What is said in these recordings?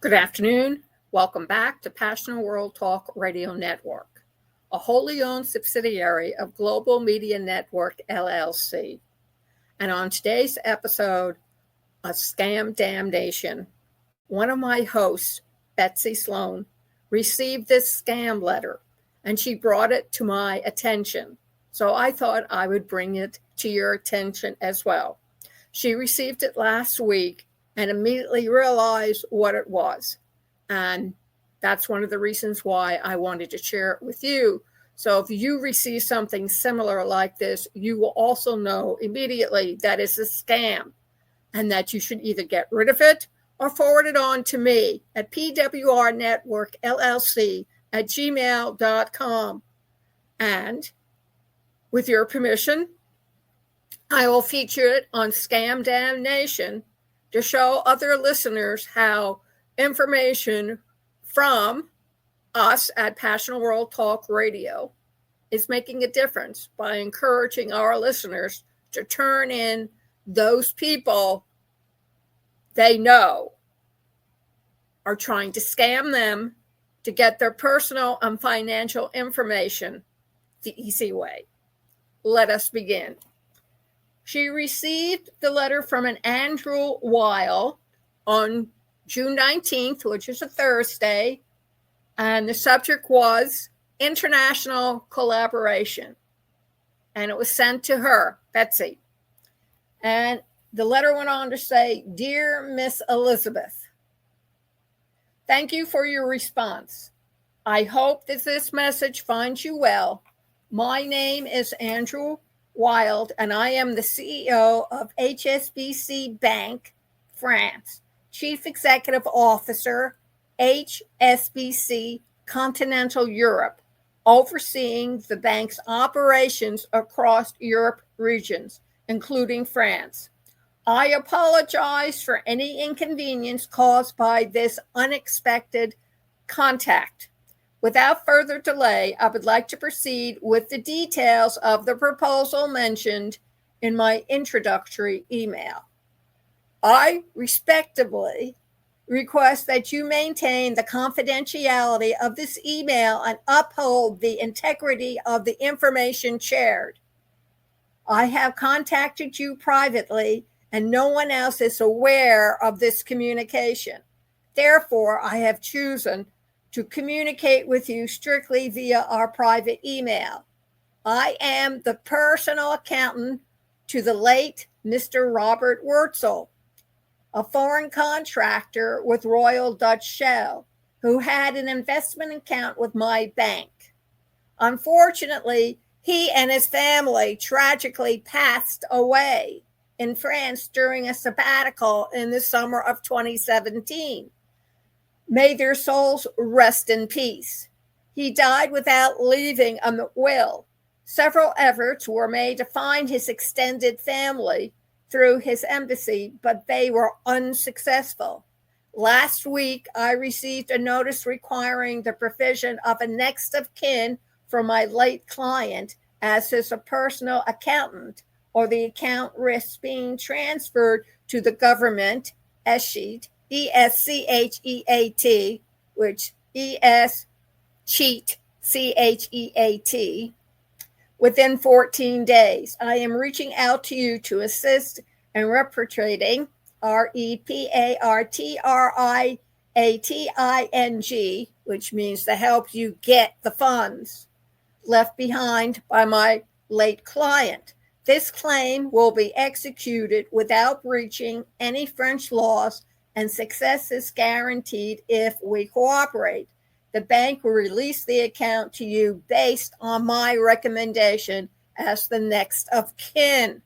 Good afternoon. Welcome back to Passionate World Talk Radio Network, a wholly owned subsidiary of Global Media Network, LLC. And on today's episode of Scam DamNation, one of my hosts, Betsy Sloan, received this scam letter, and she brought it to my attention. So I thought I would bring it to your attention as well. She received it last week and immediately realized what it was. And that's one of the reasons why I wanted to share it with you. So if you receive something similar like this, you will also know immediately that it's a scam and that you should either get rid of it or forward it on to me at pwrnetworkllc@gmail.com. And with your permission, I will feature it on Scam DamNation to show other listeners how information from us at Passionate World Talk Radio is making a difference by encouraging our listeners to turn in those people they know are trying to scam them to get their personal and financial information the easy way. Let us begin. She received the letter from an Andrew Weil on June 19th, which is a Thursday, and the subject was international collaboration. And it was sent to her, Betsy. And the letter went on to say, "Dear Miss Elizabeth, thank you for your response. I hope that this message finds you well. My name is Andrew Wild, and I am the CEO of HSBC Bank, France, Chief Executive Officer, HSBC Continental Europe, overseeing the bank's operations across Europe regions, including France. I apologize for any inconvenience caused by this unexpected contact. Without further delay, I would like to proceed with the details of the proposal mentioned in my introductory email. I respectfully request that you maintain the confidentiality of this email and uphold the integrity of the information shared. I have contacted you privately, and no one else is aware of this communication. Therefore, I have chosen to communicate with you strictly via our private email. I am the personal accountant to the late Mr. Robert Wurzel, a foreign contractor with Royal Dutch Shell, who had an investment account with my bank. Unfortunately, he and his family tragically passed away in France during a sabbatical in the summer of 2017. May their souls rest in peace. He died without leaving a will. Several efforts were made to find his extended family through his embassy, but they were unsuccessful. Last week, I received a notice requiring the provision of a next of kin for my late client as his personal accountant, or the account risks being transferred to the government escheat, ESCHEAT, which ES-CHEAT, CHEAT, within 14 days. I am reaching out to you to assist in repatriating, REPARTRIATING, which means to help you get the funds left behind by my late client. This claim will be executed without breaching any French laws, and success is guaranteed if we cooperate. The bank will release the account to you based on my recommendation as the next of kin.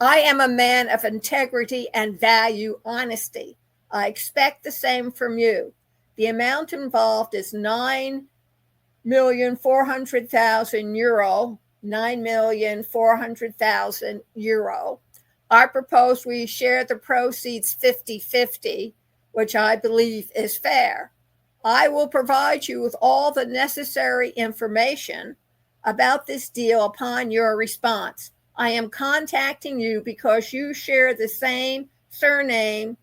I am a man of integrity and value honesty. I expect the same from you. The amount involved is €9,400,000, €9,400,000. I propose we share the proceeds 50-50, which I believe is fair. I will provide you with all the necessary information about this deal upon your response. I am contacting you because you share the same surname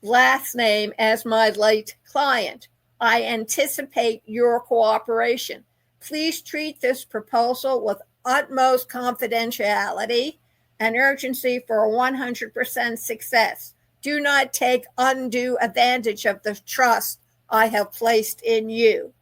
last name as my late client. I anticipate your cooperation. Please treat this proposal with utmost confidentiality and urgency for 100% success. Do not take undue advantage of the trust I have placed in you.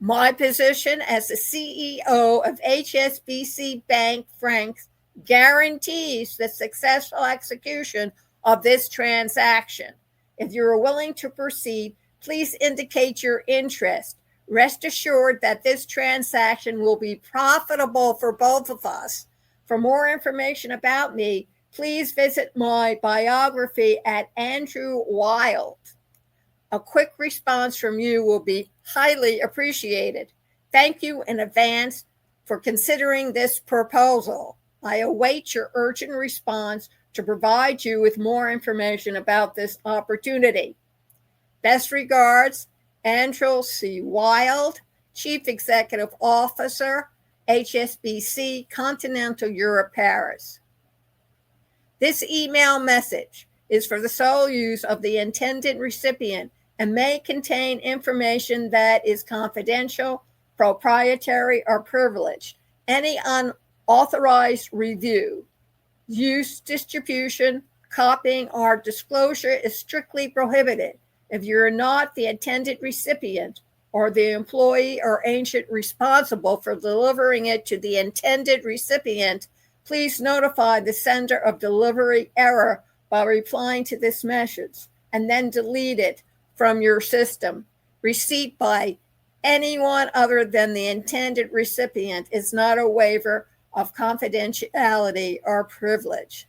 My position as the CEO of HSBC Bank Franks guarantees the successful execution of this transaction. If you are willing to proceed, please indicate your interest. Rest assured that this transaction will be profitable for both of us. For more information about me, please visit my biography at Andrew Wild. A quick response from you will be highly appreciated. Thank you in advance for considering this proposal. I await your urgent response to provide you with more information about this opportunity. Best regards, Andrew C. Wild, Chief Executive Officer, HSBC Continental Europe, Paris. This email message is for the sole use of the intended recipient and may contain information that is confidential, proprietary, or privileged. Any unauthorized review, use, distribution, copying, or disclosure is strictly prohibited. If you're not the intended recipient or the employee or agent responsible for delivering it to the intended recipient, please notify the sender of delivery error by replying to this message and then delete it from your system. Receipt by anyone other than the intended recipient is not a waiver of confidentiality or privilege.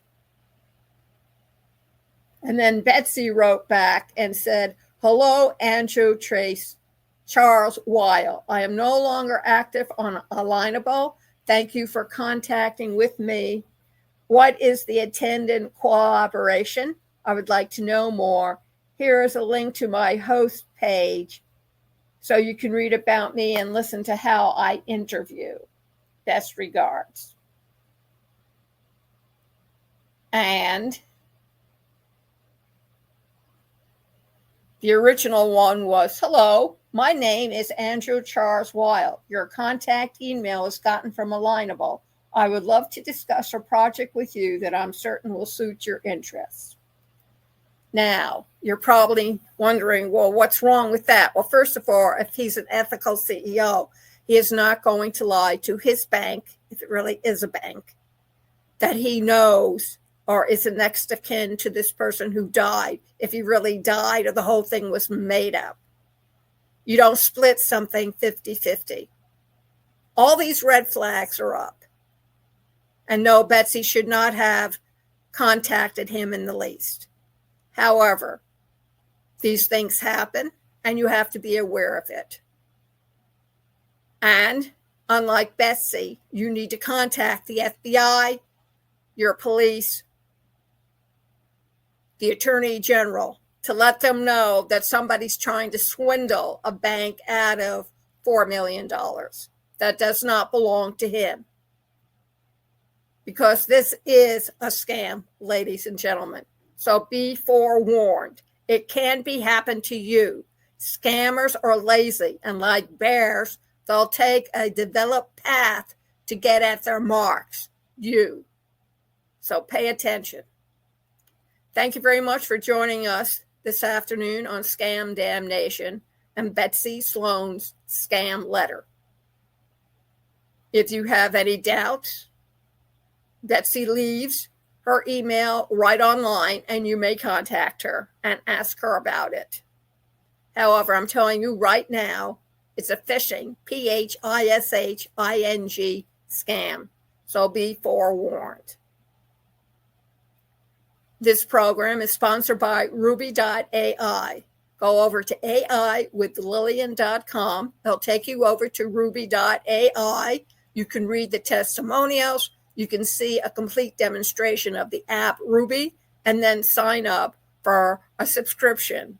And then Betsy wrote back and said, hello, Andrew Charles Weil. I am no longer active on Alignable. Thank you for contacting with me. What is the intended cooperation? I would like to know more. Here is a link to my host page so you can read about me and listen to how I interview. Best regards. And the original one was, hello, my name is Andrew Charles Weil. Your contact email is gotten from Alignable. I would love to discuss a project with you that I'm certain will suit your interests. Now, you're probably wondering, well, what's wrong with that? Well, first of all, if he's an ethical CEO, he is not going to lie to his bank, if it really is a bank, that he knows or is the next of kin to this person who died, if he really died or the whole thing was made up. You don't split something 50-50. All these red flags are up. And no, Betsy should not have contacted him in the least. However, these things happen, and you have to be aware of it. And unlike Betsy, you need to contact the FBI, your police, the Attorney General, to let them know that somebody's trying to swindle a bank out of $4 million. That does not belong to him. Because this is a scam, ladies and gentlemen. So be forewarned. It can be happen to you. Scammers are lazy, and like bears, they'll take a developed path to get at their marks, you. So pay attention. Thank you very much for joining us this afternoon on Scam DamNation and Betsy Sloan's Scam Letter. If you have any doubts, Betsy leaves her email right online, and you may contact her and ask her about it. However, I'm telling you right now, it's a phishing, PHISHING scam. So be forewarned. This program is sponsored by Ruby.ai. Go over to AIwithlillian.com. They'll take you over to Ruby.ai. You can read the testimonials. You can see a complete demonstration of the app Ruby, and then sign up for a subscription,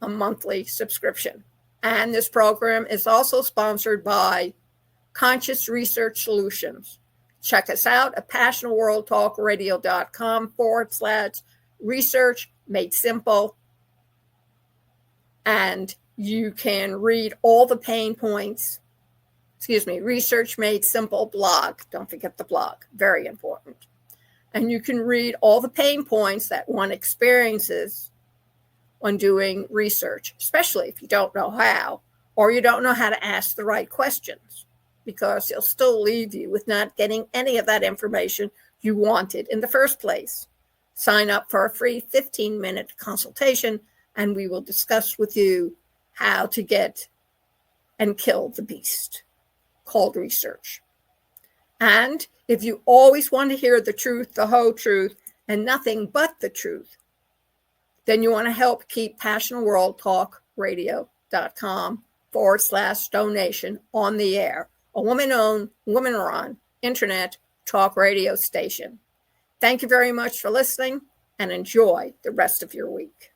a monthly subscription. And this program is also sponsored by Conscious Research Solutions. Check us out at passionworldtalkradio.com/research made simple. And you can read all the pain points. Research Made Simple blog. Don't forget the blog. Very important. And you can read all the pain points that one experiences when doing research, especially if you don't know how, or you don't know how to ask the right questions, because it'll still leave you with not getting any of that information you wanted in the first place. Sign up for a free 15-minute consultation, and we will discuss with you how to get and kill the beast called research. And if you always want to hear the truth, the whole truth, and nothing but the truth, then you want to help keep passionworldtalkradio.com/donation on the air. A woman-owned, woman-run internet talk radio station. Thank you very much for listening, and enjoy the rest of your week.